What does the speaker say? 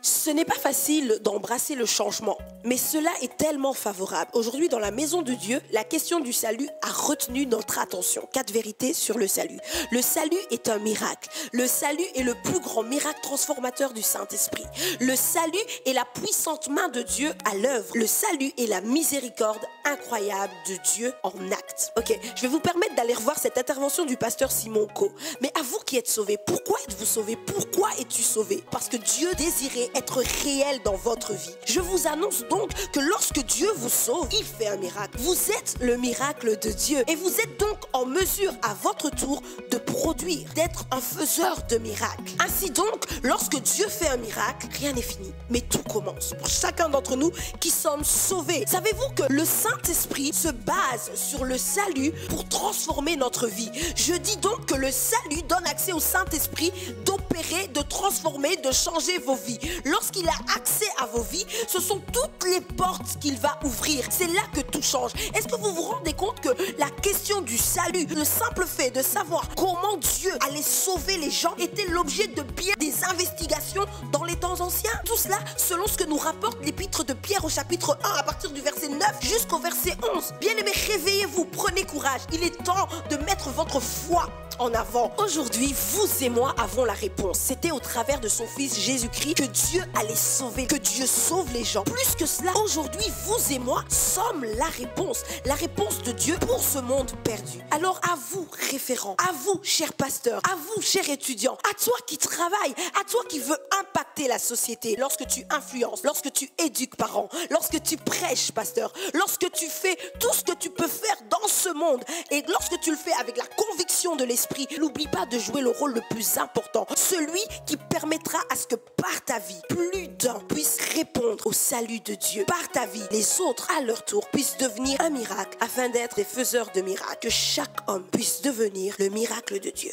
Ce n'est pas facile d'embrasser le changement, mais cela est tellement favorable. Aujourd'hui, dans la maison de Dieu, la question du salut a retenu notre attention. 4 vérités sur le salut. Le salut est un miracle. Le salut est le plus grand miracle transformateur du Saint-Esprit. Le salut est la puissante main de Dieu à l'œuvre. Le salut est la miséricorde incroyable de Dieu en acte. Ok, je vais vous permettre d'aller revoir cette intervention du pasteur Simon Co. Mais à vous qui êtes sauvés, pourquoi êtes-vous sauvés? Pourquoi es-tu sauvé? Parce que Dieu désirait être réel dans votre vie. Je vous annonce donc que lorsque Dieu vous sauve, il fait un miracle. Vous êtes le miracle de Dieu et vous êtes donc en mesure à votre tour de produire, d'être un faiseur de miracles. Ainsi donc, lorsque Dieu fait un miracle, rien n'est fini, mais tout commence pour chacun d'entre nous qui sommes sauvés. Savez-vous que le Saint-Esprit se base sur le salut pour transformer notre vie? Je dis donc que le salut donne accès au Saint-Esprit d'opérer, de transformer, de changer vos vies. Lorsqu'il a accès à vos vies, ce sont toutes les portes qu'il va ouvrir. C'est là que tout change. Est-ce que vous vous rendez compte que la question du salut, le simple fait de savoir comment Dieu allait sauver les gens était l'objet de bien des investigations dans les temps anciens? Tout cela selon ce que nous rapporte l'épître de Pierre au chapitre 1 à partir du verset 9 jusqu'au verset 11. Bien-aimés, réveillez-vous, prenez courage. Il est temps de mettre votre foi en avant. Aujourd'hui, vous et moi avons la réponse. C'était au travers de son fils Jésus-Christ que Dieu allait sauver, que Dieu sauve les gens. Plus que cela, aujourd'hui, vous et moi sommes la réponse de Dieu pour ce monde perdu. Alors à vous, référents, à vous, chers pasteurs, à vous, chers étudiants, à toi qui travailles, à toi qui veux impacter la société, lorsque tu influences, lorsque tu éduques parents, lorsque tu prêches, pasteur, lorsque tu fais tout ce que tu peux faire dans ce monde et lorsque tu le fais avec la conviction de l'esprit, n'oublie pas de jouer le rôle le plus important, celui qui permettra à ce que par ta vie, plus d'un puisse répondre au salut de Dieu. Par ta vie, les autres, à leur tour, puissent devenir un miracle afin d'être des faiseurs de miracles. Que chaque homme puisse devenir le miracle de Dieu.